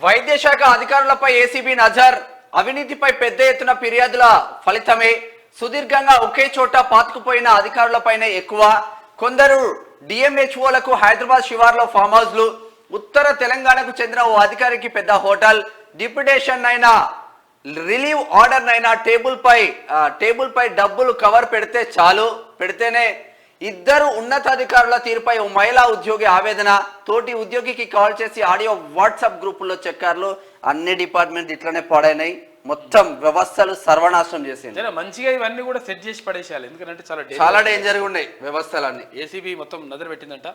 వైద్య శాఖ అధికారులపై ఏసీబీ నజర్. అవినీతిపై పెద్ద ఎత్తున ఫిర్యాదుల ఫలితమే సుదీర్ఘంగా ఒకే చోట పాతుకుపోయిన అధికారులపైనే ఎక్కువ. కొందరు డిఎంహెచ్ఓలకు హైదరాబాద్ శివార్లో ఫామ్ హౌస్లు, ఉత్తర తెలంగాణకు చెందిన ఓ అధికారికి పెద్ద హోటల్, డిప్యుటేషన్ అయినా రిలీవ్ ఆర్డర్ అయినా టేబుల్ పై డబ్బులు కవర్ పెడితే చాలు, పెడితేనే ఇద్దరు ఉన్నతాధికారుల తీరుపై ఓ మహిళా ఉద్యోగి ఆవేదన. తోటి ఉద్యోగికి కాల్ చేసి ఆడియో వాట్సాప్ గ్రూపుల్లో చెక్కార్లు. అన్ని డిపార్ట్మెంట్ ఇట్లనే పాడైనాయి, మొత్తం వ్యవస్థలు సర్వనాశనం చేసింది. మంచిగా ఇవన్నీ కూడా సెట్ చేసి పడేసేయాలి, ఎందుకంటే చాలా చాలా డేంజర్గా ఉన్నాయి వ్యవస్థలన్నీ. ఏసీబీ మొత్తం నజర్ పెట్టిందంట.